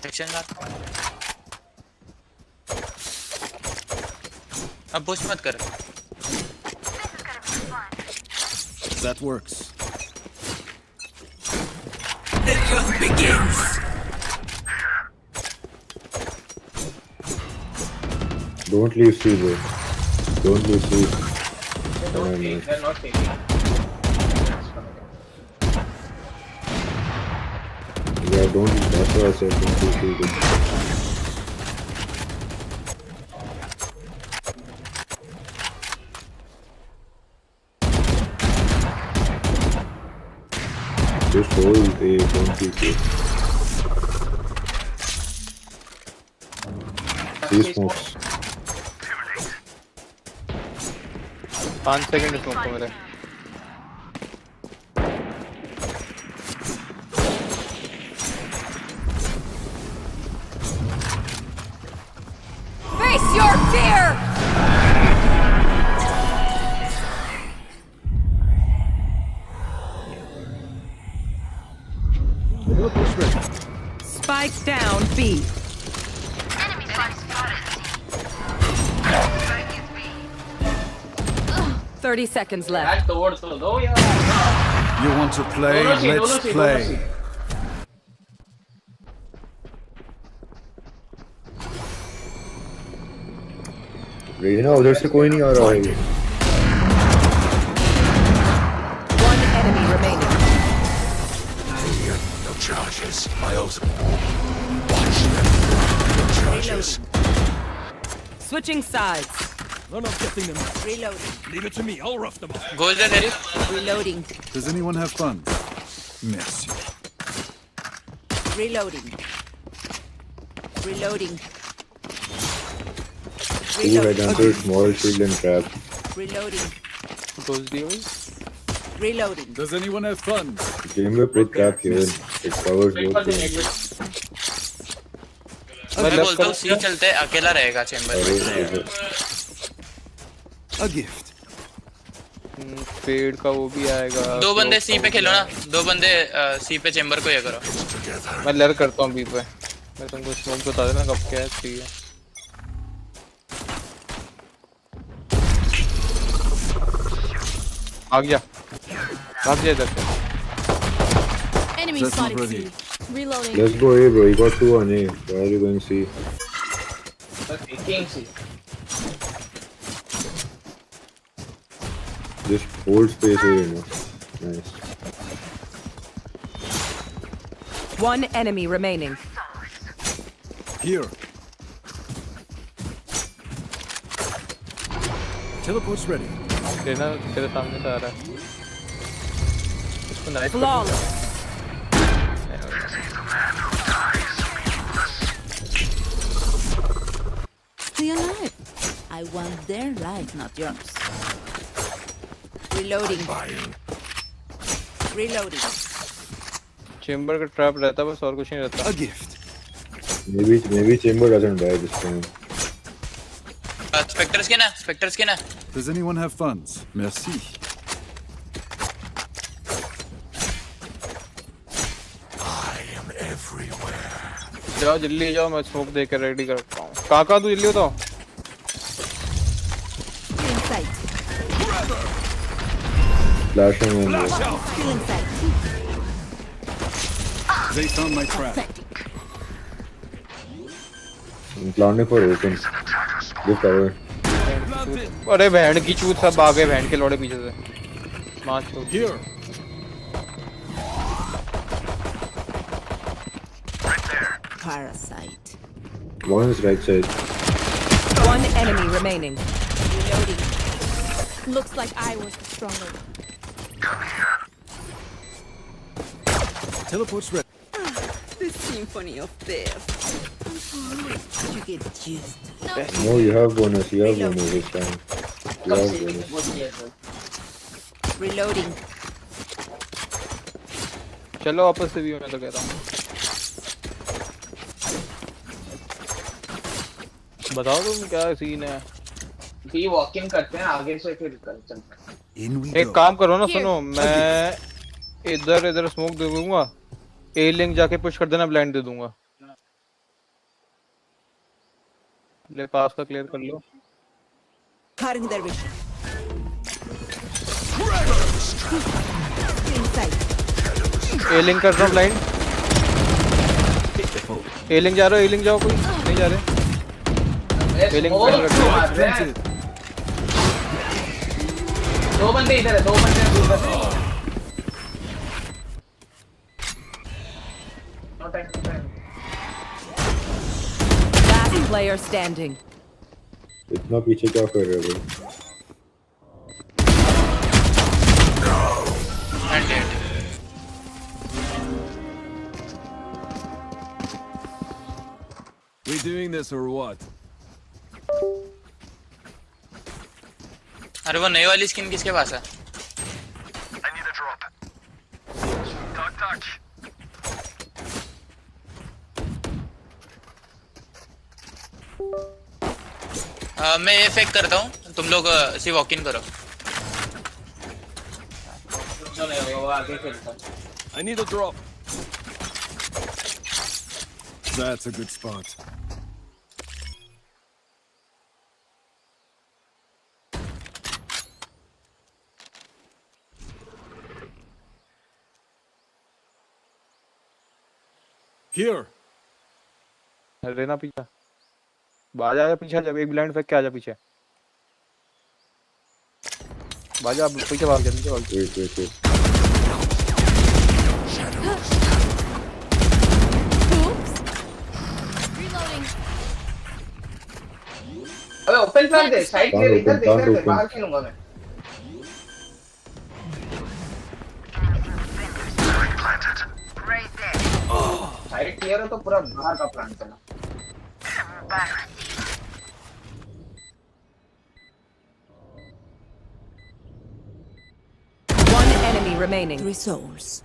Section ला अब push मत कर That works. The hunt begins. Don't leave C, bro. Don't leave C. They're not taking. Yeah, don't. That's why I said don't leave C. Bro. Just hold A, don't leave C. C smokes. 5 second smoke को मेरे Face your fear! Spike down B. 30 seconds left. That तोड़ तो दो यार. You want to play? Let's play. Raina उधर से कोई नहीं आ रहा है. One enemy remaining. No charges. My ultimate. Watch them. No charges. Switching sides. None of getting them. Reloading. Leave it to me. I'll rough them up. गोल जा तेरी Reloading. Does anyone have funds? Merci. Reloading. Reloading. Two headhunters, small shield and trap. Reloading. Dose दिए भाई Reloading. Does anyone have funds? Game में put trap here. It covers Wait for both. the exit. मैं बोलता हूँ सी चलते अकेला रहेगा chamber में A gift. पेड़ का वो भी आएगा दो बंदे सी पे खेलो ना दो बंदे सी पे चेंबर को ये करो मैं लर करता हूँ बी पे मैं तुमको स्मोक बता देना कब क्या है ठीक है भाग जा इधर से Enemy That's not spotted ready. C. Reloading. Let's go A, bro. You got two on A. Why are you going C? But taking C. Just hold space A, you know. Nice. One enemy remaining. Here. Teleport's ready. तेरा तेरे सामने से आ रहा है इसको knife Flawless. Stay alive. I want their life, not yours. Reloading. Reloading. Chamber का trap रहता है बस और कुछ नहीं रहता A gift. Maybe chamber doesn't die this time. Spectres के ना Does anyone have funds? Merci. I am everywhere. जाओ जल्दी जाओ मैं स्मोक दे के रेडी करता हूँ काका तू जल्दी बताओ Still in sight. Flashing and Still in sight. They found my trap. planning for open. Good cover. अरे बहन की चूत सब आ गए बहन के लौड़े पीछे से मां चूत Here. Parasite. One is right side. One enemy remaining. Reloading. Looks like I was the stronger one. Teleport's ready. The symphony of death. You get used. No, you have bonus. You have bonus this time. You have bonus. Reloading. चलो वापस से भी मैं तो कहता हूँ बताओ तुम क्या सीन है बी वॉकिंग करते हैं आगे से फिर चलते हैं In we एक go. काम करो ना सुनो मैं इधर स्मोक दे दूंगा ए लिंक जाके पुश कर देना ब्लाइंड दे दूंगा ले पास का क्लियर कर लो। Cutting their vision. Inside. A link कर रहा हूँ ब्लाइंड। ए लिंक जा रहा हो, ए लिंक जाओ, कोई नहीं जा रहे। ए लिंक स्मोक कर क्यों मार रहे हैं? Planted. दो बंदे इधर है, दो बंदे उधर है। No time, no time. Last player standing. इतना पीछे क्या कर रहे हो भाई? And dead. We doing this or what? अरे वो नई वाली स्किन किसके पास है? मैं ये फेक करता हूँ, तुम लोग सी वॉक इन करो। चलो वो आगे खेलता है। I need a drop. That's a good spot. Here. अरे ना पीछे। बाजा आजा पीछे, जब एक ब्लाइंड फेंक के आजा पीछे। बाजा पीछे भाग, जल्दी भाग। Wait. Reloading. अबे ओपन कर दे, साइड Can't क्लियर इधर open, can't दे, open. बाहर खेलूंगा मैं। साइड क्लियर हो तो पूरा बाहर का प्लान करना। One enemy remaining. 3 souls.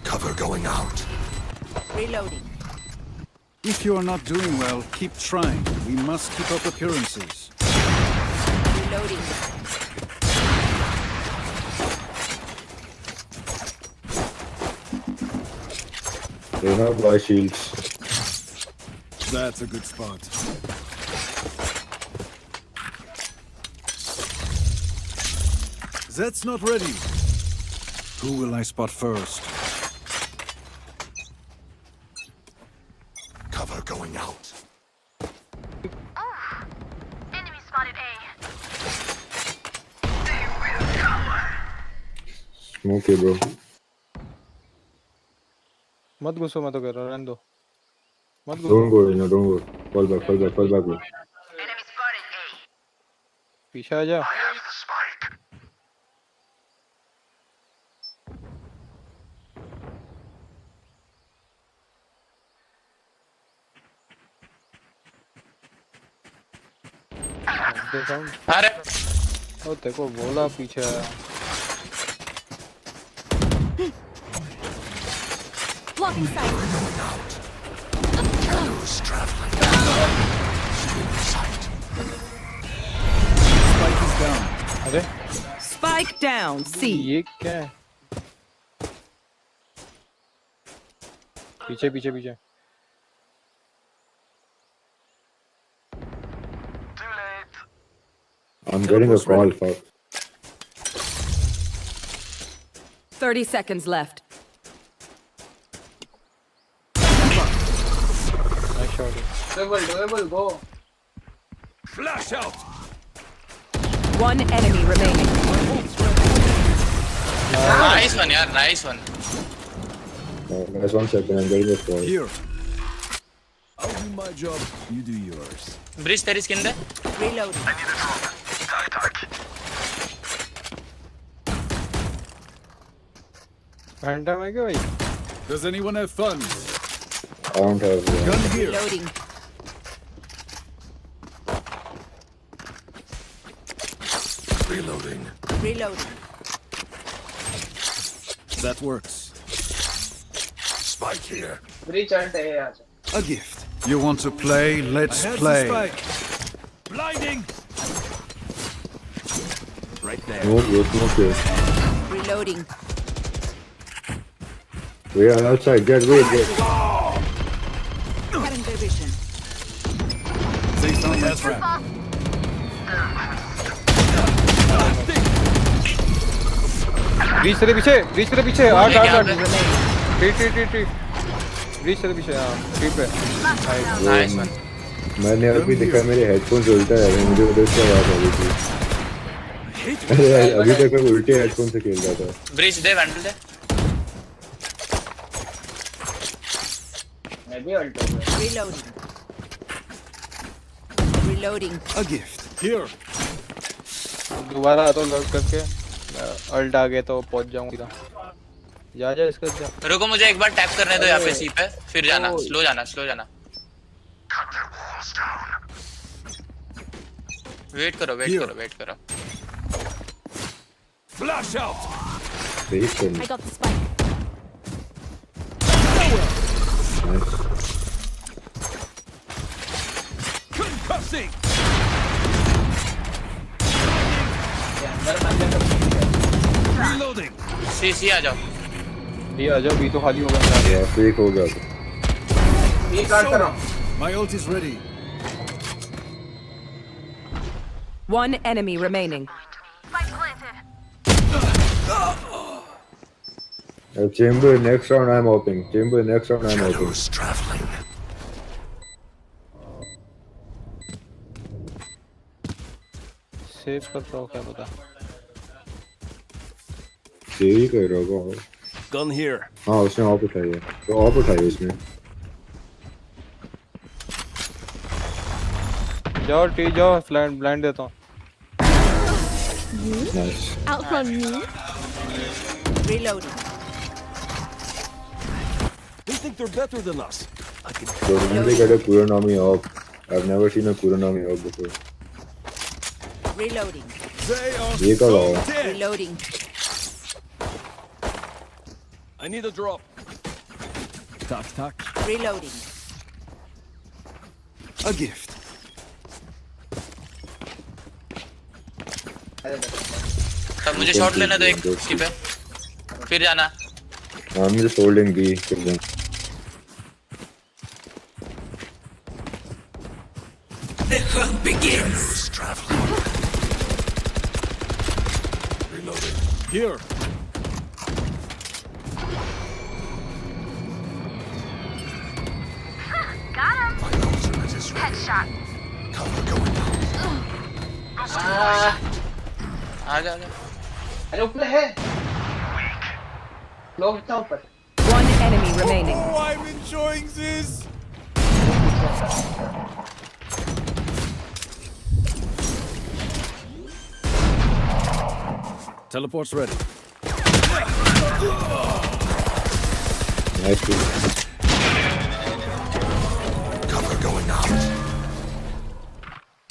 Cover going out. Reloading. If you are not doing well, keep trying. We must keep up appearances. Reloading. They have buy shields. That's a good spot. That's not ready. Who will I spot first? Cover going out. Enemy spotted A. Smoke it, bro. मत घुसो, मैं तो कह रहा हूँ, रहने दो। मत Don't घुसो। go, don't go. Fall back, bro. Enemy spotted A. पीछे आजा। I have the spike. अरे ओ देखो बोला पीछे आया। Blocking sight. Shadows traveling. Sight. Spike is down. अरे Spike down. C. ये क्या है? पीछे पीछे पीछे। I'm getting a call, fuck. 30 seconds left. Nice shot. Doable, go. Flash out. One enemy remaining. Nice one यार, nice one. Guys, 1 second, I'm getting a call. Here. I'll do my job. You do yours. Bridge तेरी skin दे। Reloading. घंटा में क्या भाई? Does anyone have funds? I don't have Gun here. Reloading. Reloading. Reloading. That works. Spike here. Breach and A आजा। A gift. You want to play? Let's play. Blinding. Right there. Smoke, go smoke here. Reloading. We are outside. Get away. Get. Cutting their vision. They found my trap. Breach तेरे पीछे आठ क्या आठ पे? Tree breach तेरे पीछे हाँ tree पे नाइस वन मैंने अभी देखा मेरे हेडफोन्स उल्टा है मुझे उधर से आवाज आ रही थी अरे अभी तक मैं उल्टे हेडफोन से खेल रहा था ब्रिज दे वैंडल दे मैं भी अल्टो हूँ। Reloading. Reloading. A gift. Here. दोबारा तो लॉक करके अल्ट आ गया तो पहुंच जाऊंगा जा इसका जा रुको मुझे एक बार टैप करने दो यहाँ पे सी पे फिर जाना स्लो जाना वेट करो Flash out. सही कर I got the spike. Concussing. Reloading. सी आ जाओ ये आ जाओ बी तो खाली होगा या फेक हो गया था ये काट कर रहा हूँ। My ult is ready. One enemy remaining. Spike planted. Chamber next round I'm opening. Shadows traveling. Save कर रहा हूँ क्या पता यही कर रहा होगा Gun here. हाँ उसने ऑफ उठाई है तो ऑफ उठाई उसने जाओ टी जाओ ब्लाइंड देता हूँ nice Outrun me. Reloading. They think they're better than us. I can. so when they get a Kuronami op I've never seen a Kuronami op before Reloading. They are ये कब so आया dead. Reloading. I need a drop. Tac. Reloading. A gift. तब मुझे shot लेने दो एक सी पे फिर जाना I'm just holding B till then Shadows traveling. Reloading. Here. Got him. My ultimate is ready. Headshot. Cover going out. आ जा अरे ऊपर है। लोग इतना ऊपर। One enemy remaining. I'm enjoying this. Teleport's ready. nice dude. Cover going out.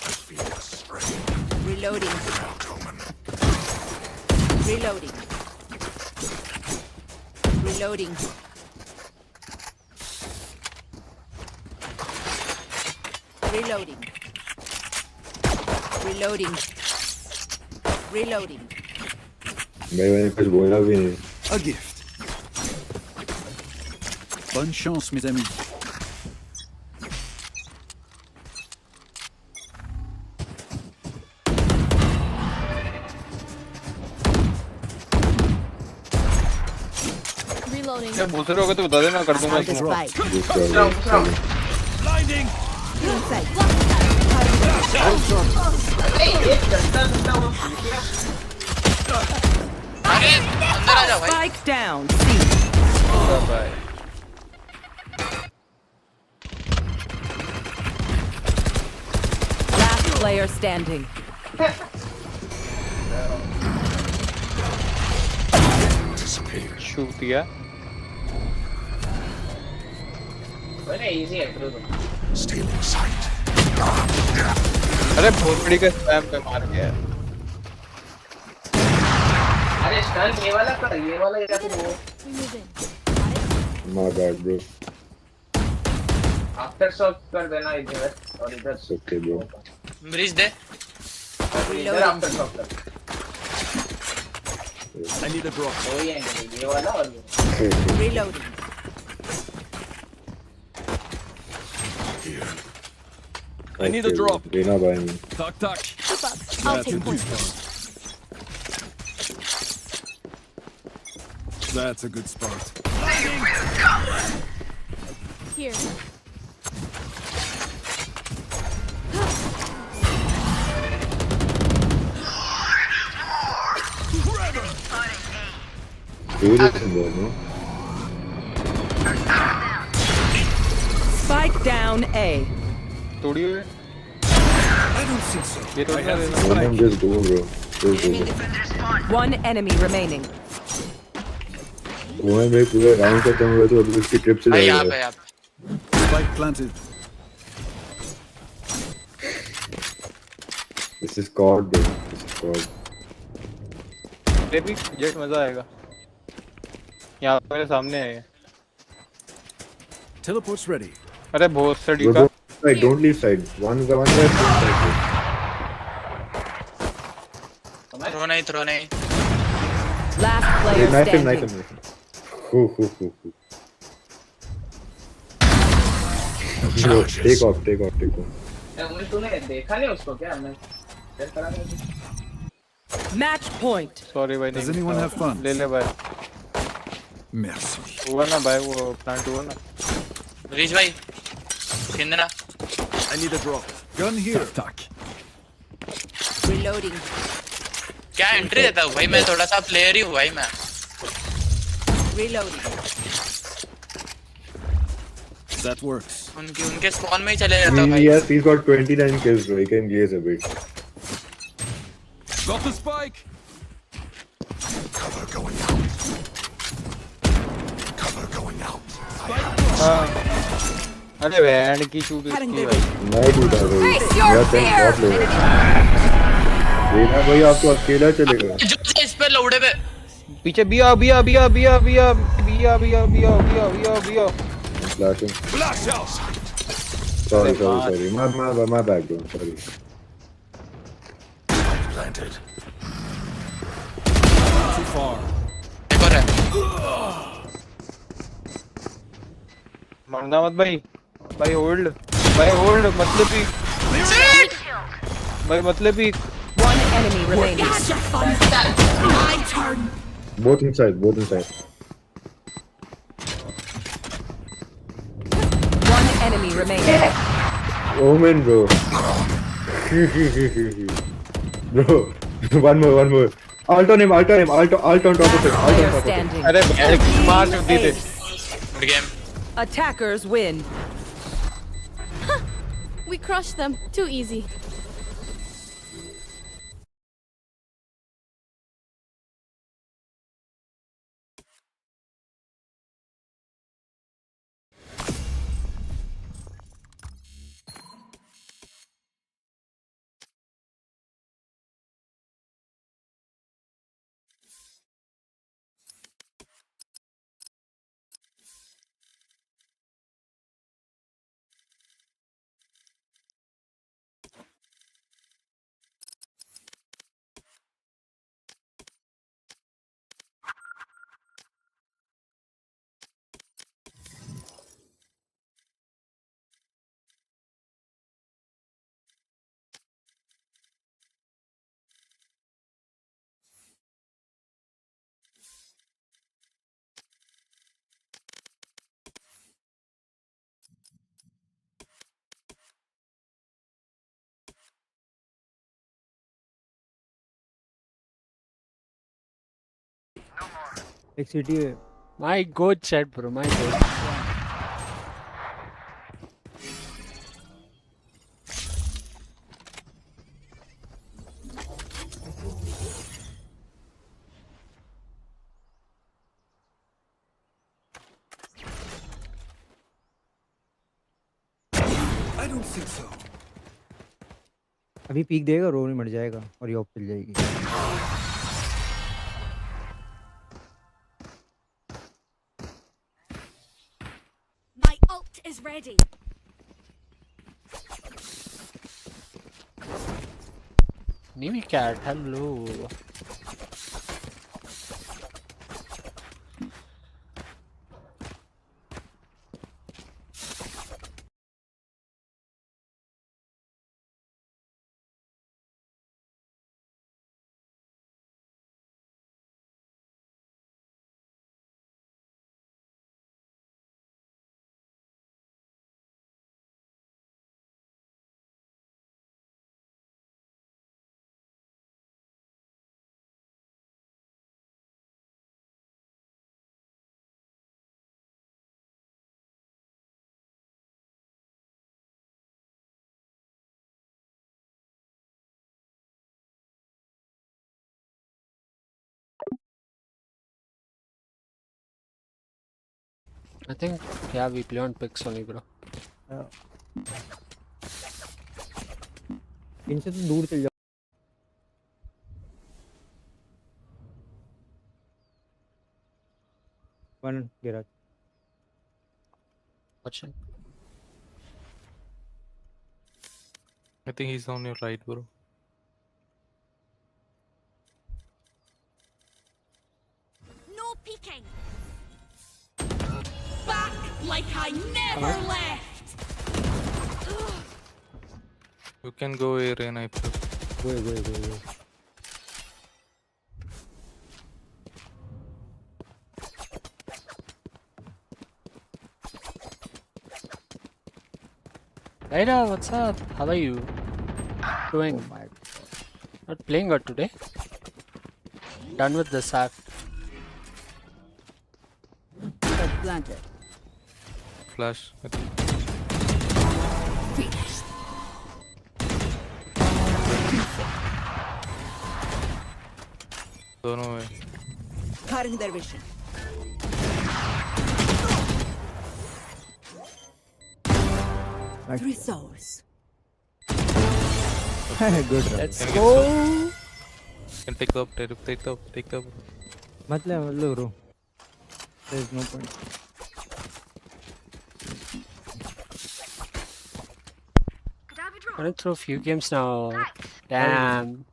I feel the strain. Reloading. Omen. Reloading. Reloading. Reloading. Reloading. Reloading. मैंने कुछ बोला भी नहीं A gift. Bonne chance, mes amis. Reloading. क्या दूसरे होगे तो बता देना कर दूंगा Found the इसको spike. दूसरा Blinding. Inside. आगे अंदर आ जाओ भाई Spike down. C. Bye Last player standing. Disappear. Shoot किया अरे इजी है ब्रो। Stealing sight. अरे भोसड़ी का स्पैम पे मार गया अरे स्टन ये वाला कर ये वाला या फिर वो my bad bro after shot कर देना इधर और इधर it's okay bro ब्रिज दे इधर आफ्टर शॉट कर। I need a drop. दो ही एंगल है, ये वाला और ये। Reloading. I need a drop. Reyna by me. Tuck, tuck. Keep up. I'll That's a take good point. spot. That's a good spot. Here. Dude is in there, no? Spike down A. तोड़ी हुई है। I don't think so. ये तो I have नहीं the No man, spike. just go, bro. Just go. One enemy remaining. वो है भाई पूरा राउंड खत्म हुआ तो अभी उसकी ट्रिप से भाई यहाँ पे जाएगा। यहाँ पे Spike planted. This is COD, bro. This is COD. ये भी जेट मजा आएगा। यहाँ मेरे सामने है ये। Teleport's ready. अरे बहुत सड़ी Bro, का। don't leave side. One guy, two side. Throw नहीं Last Hey, player knife him, standing. knife him, knife him. Who. Bro, take off. उन्हें तूने देखा नहीं उसको क्या मैं चेक करा नहीं Match point. सॉरी भाई Does नहीं। anyone have fun? ले ले भाई। Merci. हुआ ना भाई वो प्लांट हुआ ना। रीच भाई किंदना I need a drop. Gun here. Tuck. Reloading. क्या एंट्री देता हूँ भाई मैं थोड़ा सा प्लेयर ही हूँ भाई मैं Reloading. That works. उनके स्पॉन में ही चले जाता हूँ भाई Yes, he's got 29 kills, bro. He can glaze a bit. Got the spike. Cover going out. Cover going out. हाँ। अरे बैंड की चूत इसकी भाई। मैं भी था भाई। Face your मेरा tank fear. बहुत low है। रेना भाई आपको अकेला चलेगा। जो इस पे लौड़े पे पीछे बिया। Flashing. Flash out. Sorry. My bad, bro. Sorry. Planted. Too far. एक और है मरना मत भाई। भाई होल्ड मतलब ही। भाई मतलब ही। One enemy remaining. Both inside. One enemy remaining. Omen, bro. Bro, one more. Alt on top of it. Alt on top Last of player it. standing. अरे बैंड मार चुकी थे। Good game Attackers win. We crushed them. Too easy. एक city है my God chat bro my God I don't think so. अभी peak देगा रो नहीं मर जाएगा और ये ऑफ चल जाएगी My ult is ready. Nimi cat, hello. I think, yeah, we play on picks only, bro. इनसे तो दूर चल जाओ. One garage. Watching. I think he's on your right, bro. No peeking. Back like I never left. You can go here and I feel. Go. Ida, what's up? How are you doing? Not playing good today. Done with the sack. Planted. Flash. I think. Finished. Don't know. Cutting their vision. Three souls. Good. Let's Can go. Can take the up, take the up. मतलब bro. There is no point. I'm gonna throw a few games now. Damn.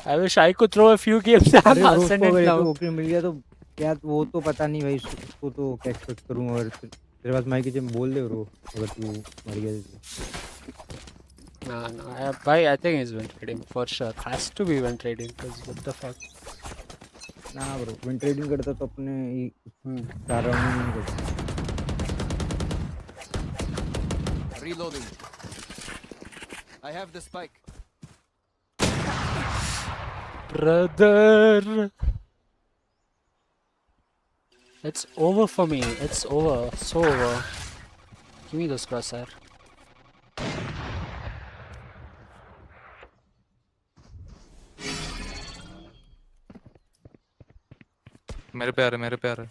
I wish I could throw a few games. I'm अरे not उसको sending अगर now. Open मिल गया तो क्या वो तो पता नहीं भाई उसको तो क्या एक्सपेक्ट करूंगा अगर तेरे पास माइक है बोल दे ब्रो अगर तू मर गया No. I think he's been trading for sure. Has to be been trading because what the fuck. ना ब्रो विन ट्रेडिंग करता तो अपने 4 राउंड में नहीं करता. Reloading. I have the spike. Brother. It's over for me. It's over. So over. Give me those crosshair. मेरे पे आ रहा है.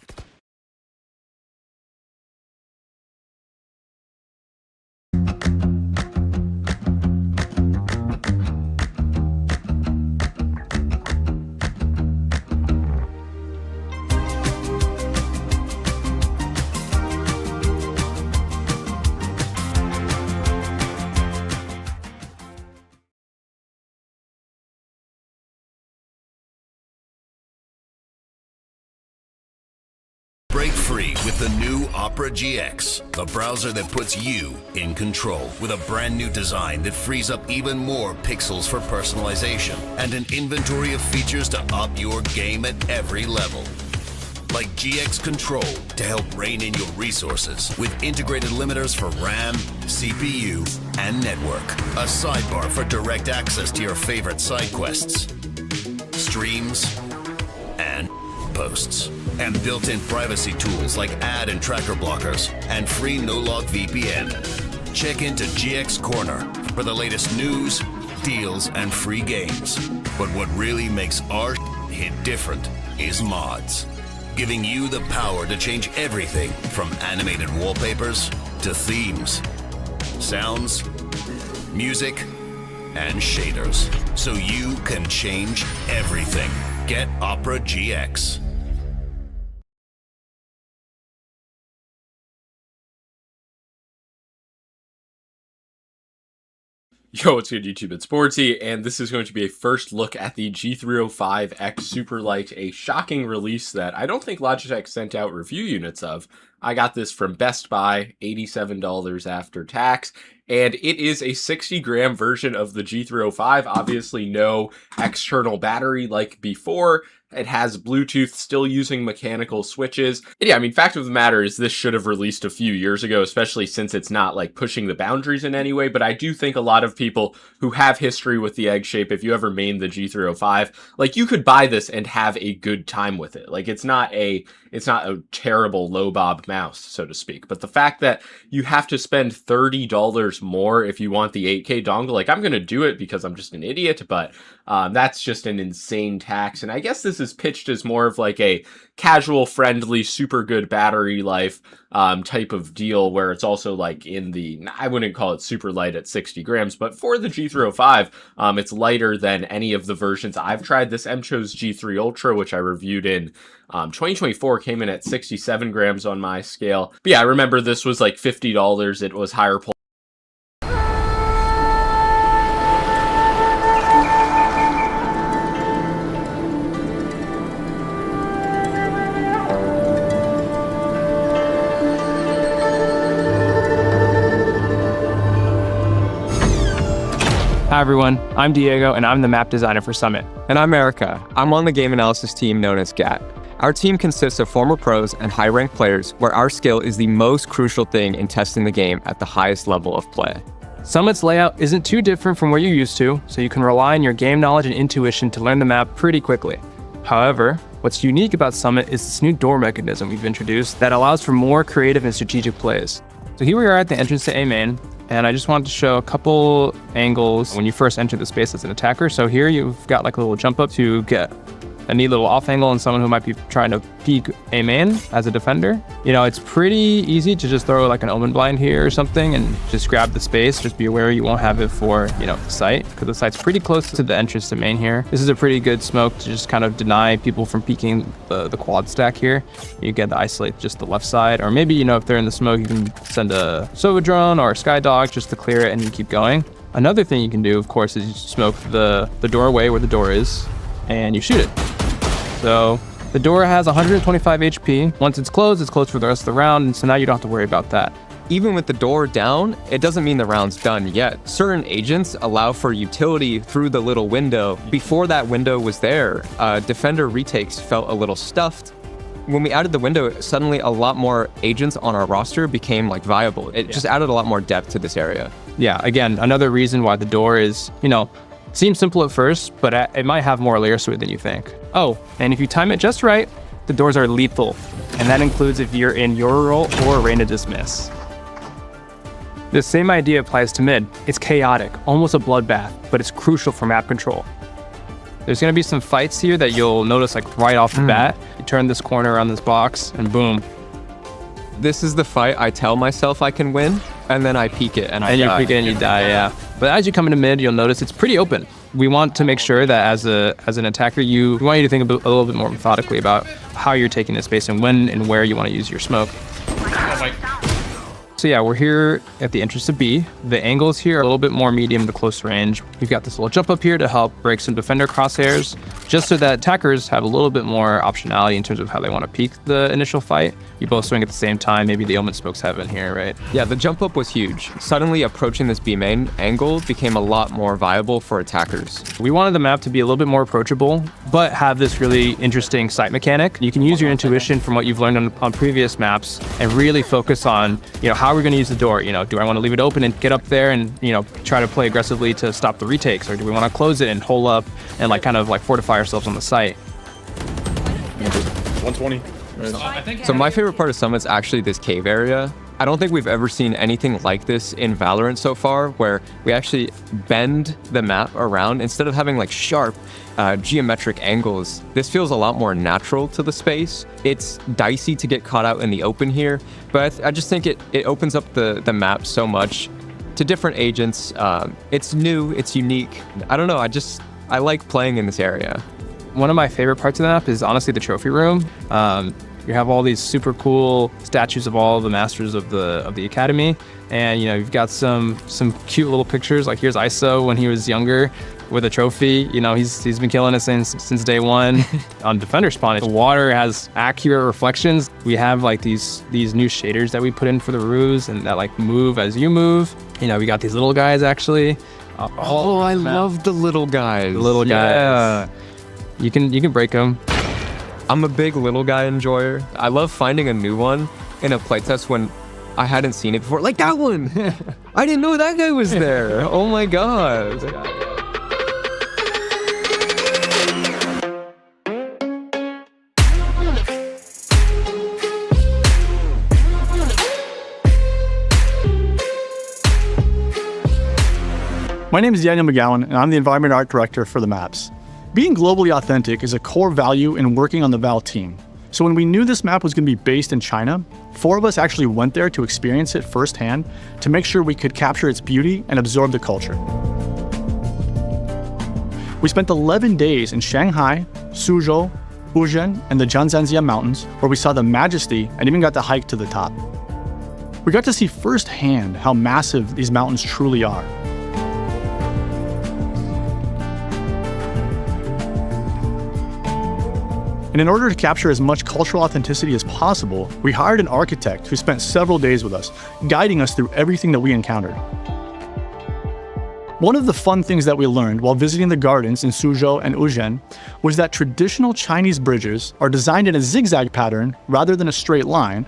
Break free with the new Opera GX, the browser that puts you in control with a brand new design that frees up even more pixels for personalization and an inventory of features to up your game at every level. Like GX Control to help rein in your resources with integrated limiters for RAM, CPU, and network. A sidebar for direct access to your favorite side quests, streams, and posts. And built-in privacy tools like ad and tracker blockers and free no-log VPN. Check into GX Corner for the latest news, deals, and free games. But what really makes our hit different is mods. Giving you the power to change everything from animated wallpapers to themes, sounds, music, and shaders. So you can change everything. Get Opera GX. Yo, what's good YouTube? It's Sportsy, and this is going to be a first look at the G305X Superlight, a shocking release that I don't think Logitech sent out review units of. I got this from Best Buy, $87 after tax, and it is a 60-gram version of the G305. Obviously, no external battery like before. It has Bluetooth, still using mechanical switches. And yeah, I mean, fact of the matter is this should have released a few years ago, especially since it's not like pushing the boundaries in any way. But I do think a lot of people who have history with the egg shape, if you ever mained the G305, like you could buy this and have a good time with it. Like it's not a terrible low bob mouse, so to speak. But the fact that you have to spend $30 $100 more if you want the 8K dongle. Like, I'm going to do it because I'm just an idiot, but that's just an insane tax. And I guess this is pitched as more of like a casual, friendly, super good battery life type of deal, where it's also like in the, I wouldn't call it super light at 60 grams, but for the G305, it's lighter than any of the versions I've tried. This Mcho's G3 Ultra, which I reviewed in 2024, came in at 67 grams on my scale. But yeah, I remember this was like $50. It was higher pull. Hi everyone, I'm Diego and I'm the map designer for Summit. And I'm Erica. I'm on the game analysis team known as GAT. Our team consists of former pros and high-ranked players where our skill is the most crucial thing in testing the game at the highest level of play. Summit's layout isn't too different from what you're used to, so you can rely on your game knowledge and intuition to learn the map pretty quickly. However, what's unique about Summit is this new door mechanism we've introduced that allows for more creative and strategic plays. So here we are at the entrance to A main, and I just wanted to show a couple angles when you first enter the space as an attacker. So here you've got like a little jump up to get a neat little off angle on someone who might be trying to peek A main as a defender. You know, it's pretty easy to just throw like an omen blind here or something and just grab the space. Just be aware you won't have it for, you know, the site, because the site's pretty close to the entrance to main here. This is a pretty good smoke to just kind of deny people from peeking the quad stack here. You get to isolate just the left side, or maybe, you know, if they're in the smoke, you can send a Sova drone or a Sky Dog just to clear it and you keep going. Another thing you can do, of course, is you smoke the doorway where the door is and you shoot it. So the door has 125 HP. Once it's closed for the rest of the round, and so now you don't have to worry about that. Even with the door down, it doesn't mean the round's done yet. Certain agents allow for utility through the little window. Before that window was there, defender retakes felt a little stuffed. When we added the window, suddenly a lot more agents on our roster became like viable. It just added a lot more depth to this area. Yeah, again, another reason why the door is, you know, seems simple at first, but it might have more layers to it than you think. Oh, and if you time it just right, the doors are lethal, and that includes if you're in your role or Reign of Dismiss. The same idea applies to mid. It's chaotic, almost a bloodbath, but it's crucial for map control. There's gonna be some fights here that you'll notice like right off the bat. You turn this corner around this box, and boom. This is the fight I tell myself I can win, and then I peek it and I die. And you peek it and you die, yeah. But as you come into mid, you'll notice it's pretty open. We want to make sure that as an attacker, we want you to think a little bit more methodically about how you're taking this space and when and where you want to use your smoke. So yeah, we're here at the entrance to B. The angles here are a little bit more medium to close range. We've got this little jump up here to help break some defender crosshairs, just so that attackers have a little bit more optionality in terms of how they want to peek the initial fight. You both swing at the same time. Maybe the omen smokes heaven here, right? Yeah, the jump up was huge. Suddenly approaching this B main angle became a lot more viable for attackers. We wanted the map to be a little bit more approachable, but have this really interesting sight mechanic. You can use your intuition from what you've learned on previous maps and really focus on, you know, how we're going to use the door. You know, do I want to leave it open and get up there and, you know, try to play aggressively to stop the retakes, or do we want to close it and hole up and like kind of like fortify ourselves on the site? 120. So my favorite part of Summit's actually this cave area. I don't think we've ever seen anything like this in Valorant so far, where we actually bend the map around instead of having like sharp geometric angles. This feels a lot more natural to the space. It's dicey to get caught out in the open here, but I just think it opens up the map so much to different agents. It's new, it's unique. I don't know, I like playing in this area. One of my favorite parts of the map is honestly the trophy room. You have all these super cool statues of all the masters of the academy, and you know, you've got some cute little pictures. Like here's ISO when he was younger with a trophy. You know, he's been killing it since day one. On defender spawn, the water has accurate reflections. We have like these new shaders that we put in for the roofs and that like move as you move. You know, we got these little guys actually. I love the little guys. The little guys. Yeah. You can break them. I'm a big little guy enjoyer. I love finding a new one in a playtest when I hadn't seen it before. Like that one! I didn't know that guy was there. Oh my god. My name is Daniel McGowan, and I'm the Environment Art Director for the maps. Being globally authentic is a core value in working on the Val team. So when we knew this map was going to be based in China, 4 of us actually went there to experience it firsthand to make sure we could capture its beauty and absorb the culture. We spent 11 days in Shanghai, Suzhou, Wuzhen, and the Zhangzhanjia Mountains, where we saw the majesty and even got to hike to the top. We got to see firsthand how massive these mountains truly are. And in order to capture as much cultural authenticity as possible, we hired an architect who spent several days with us, guiding us through everything that we encountered. One of the fun things that we learned while visiting the gardens in Suzhou and Wuzhen was that traditional Chinese bridges are designed in a zigzag pattern rather than a straight line,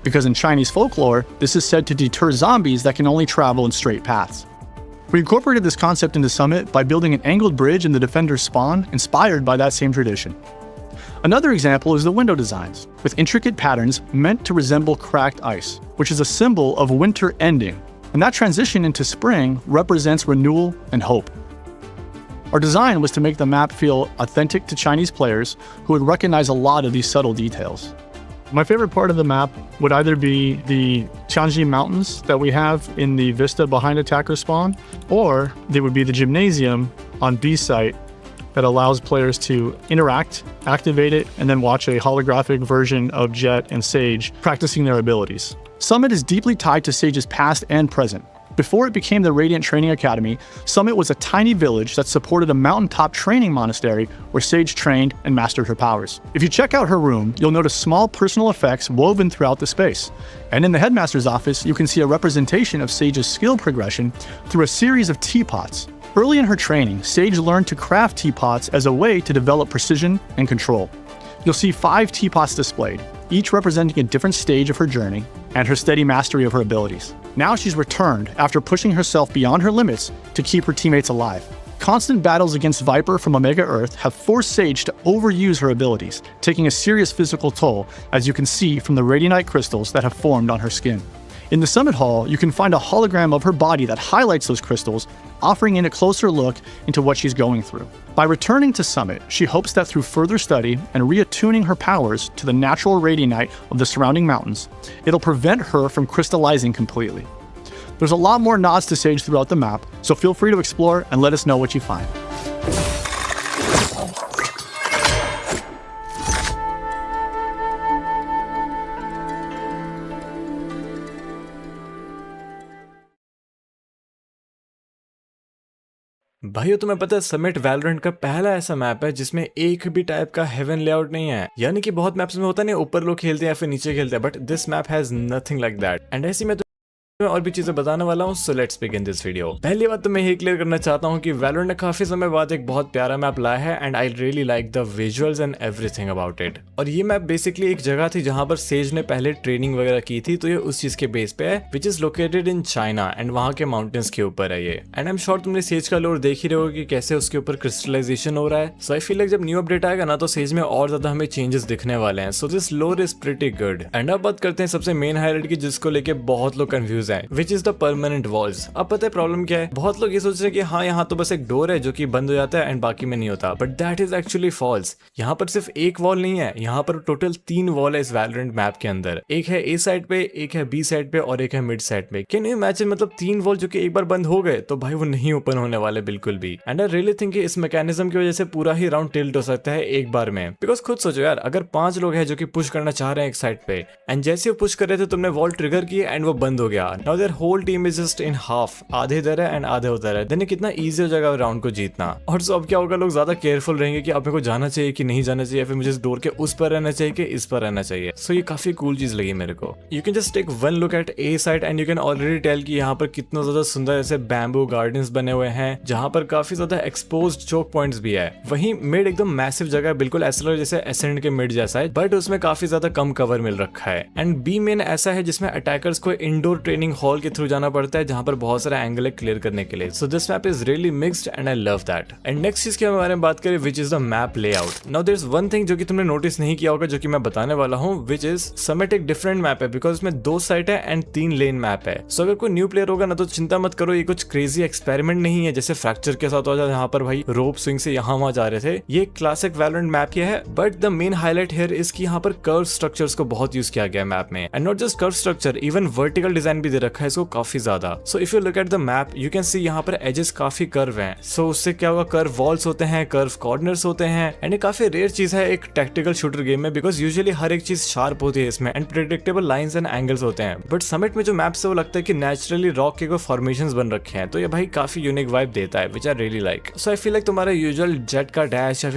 because in Chinese folklore, this is said to deter zombies that can only travel in straight paths. We incorporated this concept into Summit by building an angled bridge in the Defender's spawn inspired by that same tradition. Another example is the window designs, with intricate patterns meant to resemble cracked ice, which is a symbol of winter ending, and that transition into spring represents renewal and hope. Our design was to make the map feel authentic to Chinese players who would recognize a lot of these subtle details. My favorite part of the map would either be the Tianji Mountains that we have in the vista behind attacker spawn, or they would be the gymnasium on B site that allows players to interact, activate it, and then watch a holographic version of Jett and Sage practicing their abilities. Summit is deeply tied to Sage's past and present. Before it became the Radiant Training Academy, Summit was a tiny village that supported a mountaintop training monastery where Sage trained and mastered her powers. If you check out her room, you'll notice small personal effects woven throughout the space. And in the headmaster's office, you can see a representation of Sage's skill progression through a series of teapots. Early in her training, Sage learned to craft teapots as a way to develop precision and control. You'll see 5 teapots displayed, each representing a different stage of her journey and her steady mastery of her abilities. Now she's returned after pushing herself beyond her limits to keep her teammates alive. Constant battles against Viper from Omega Earth have forced Sage to overuse her abilities, taking a serious physical toll, as you can see from the Radianite crystals that have formed on her skin. In the Summit Hall, you can find a hologram of her body that highlights those crystals, offering in a closer look into what she's going through. By returning to Summit, she hopes that through further study and reattuning her powers to the natural radianite of the surrounding mountains, it'll prevent her from crystallizing completely. There's a lot more nods to Sage throughout the map, so feel free to explore and let us know what you find. भाइयों तुम्हें पता है summit Valorant का पहला ऐसा map है जिसमें एक भी टाइप का हेवन लेआउट नहीं है। यानी कि बहुत मैप्स में होता नहीं ऊपर लोग खेलते हैं या फिर नीचे खेलते हैं, but this map has nothing like that. And ऐसी में और भी चीजें बताने वाला हूँ, so let's begin this video. पहली बात तो मैं ये क्लियर करना चाहता हूँ कि वैलोरेंट ने काफी समय बाद एक बहुत प्यारा मैप लाया है and I really like the visuals and everything about it. और ये मैप बेसिकली एक जगह थी जहां पर सेज ने पहले ट्रेनिंग वगैरह की थी, तो ये उस चीज के बेस पे है which is located in China and वहां के माउंटेन्स के ऊपर है ये। एंड आई एम श्योर तुमने सेज का लोर देख ही रहे हो कि कैसे उसके ऊपर क्रिस्टलाइजेशन हो रहा है। सो आई फील लाइक जब न्यू अपडेट आएगा ना तो सेज में और ज्यादा हमें चेंजेस दिखने वाले हैं। सो दिस लोर इज प्रीटी गुड। एंड अब बात करते हैं सबसे मेन हाईलाइट की जिसको लेके बहुत लोग कंफ्यूज है, विच इज द परमानेंट वॉल्स। अब पता है प्रॉब्लम क्या है, बहुत लोग ये सोच रहे हैं कि हाँ यहाँ तो बस एक डोर है जो कि बंद हो जाता है एंड बाकी में नहीं होता, but that is actually false. यहाँ पर सिर्फ एक वॉल नहीं है, यहाँ पर टोटल 3 वॉल है इस वैलोरेंट मैप के अंदर। एक है ए साइड पे, एक है बी साइड पे और एक है मिड साइड पे। कैन यू इमेजिन, मतलब 3 वॉल जो कि एक बार बंद हो गए तो भाई वो नहीं ओपन होने वाले बिल्कुल भी। एंड आई रियली थिंक इस मैकेनिज्म की वजह से पूरा ही राउंड टिल्ट हो सकता है एक बार में। बिकॉज खुद सोचो यार, अगर 5 लोग हैं जो कि पुश करना चाह रहे हैं एक साइड पे एंड जैसे वो पुश कर रहे थे तुमने वॉल ट्रिगर की एंड वो बंद हो गया, now there whole team is just in half, आधे इधर है एंड आधे उधर है, देन कितना इजी हो जाएगा राउंड को जीतना। और सो अब क्या होगा, लोग ज्यादा केयरफुल रहेंगे कि अब मेरे को जाना चाहिए कि नहीं जाना चाहिए, फिर मुझे इस डोर के उस पर रहना चाहिए कि इस पर रहना चाहिए। सो ये काफी कूल चीज लगी मेरे को। You can just take one look at a side and you can already tell कि यहाँ पर कितना ज्यादा सुंदर ऐसे बैम्बू गार्डन्स बने हुए हैं जहाँ पर काफी ज्यादा एक्सपोज्ड चोक पॉइंट्स भी है। वहीं मिड एकदम मैसिव जगह, बिल्कुल ऐसा लग जैसे एसेंड के मिड जैसा है, बट उसमें काफी ज्यादा कम कवर मिल रखा है। एंड बी मेन ऐसा है जिसमें अटैकर्स को इंडोर ट्रेनिंग ट्रैकिंग हॉल के थ्रू जाना पड़ता है जहाँ पर बहुत सारे एंगल है क्लियर करने के लिए। So this map is really mixed and I love that. And next चीज के बारे में बात करें which is the map layout. Now there is one thing जो कि तुमने नोटिस नहीं किया होगा जो कि मैं बताने वाला हूँ, विच इज समिट एक डिफरेंट मैप है बिकॉज इसमें 2 साइट है एंड 3 लेन मैप है। सो अगर कोई न्यू प्लेयर होगा ना तो चिंता मत करो, ये कुछ क्रेजी एक्सपेरिमेंट नहीं है जैसे फ्रैक्चर के साथ हो जाए जहाँ पर भाई रोप स्विंग से यहाँ वहां जा रहे थे। ये क्लासिक वैलोरेंट मैप ही है, but the main highlight here is कि यहाँ पर कर्व स्ट्रक्चर्स को बहुत यूज किया गया मैप में। And not just curve structure, even vertical design भी दे रखा है इसको काफी ज्यादा। So if you look at the map you can see यहाँ पर एजेस काफी कर्व हैं। सो उससे क्या होगा, कर्व वॉल्स होते हैं, कर्व कॉर्नर्स होते हैं। एंड ये काफी रेयर चीज है एक टैक्टिकल शूटर गेम में बिकॉज यूजुअली हर एक चीज शार्प होती है इसमें and predictable lines and angles होते हैं। बट समिट में जो मैप्स है वो लगता है कि नेचुरली रॉक के कोई फॉर्मेशंस बन रखे हैं, तो ये भाई काफी यूनिक वाइब देता है which I really like. So I feel like तुम्हारा यूजुअल जेट का डैश या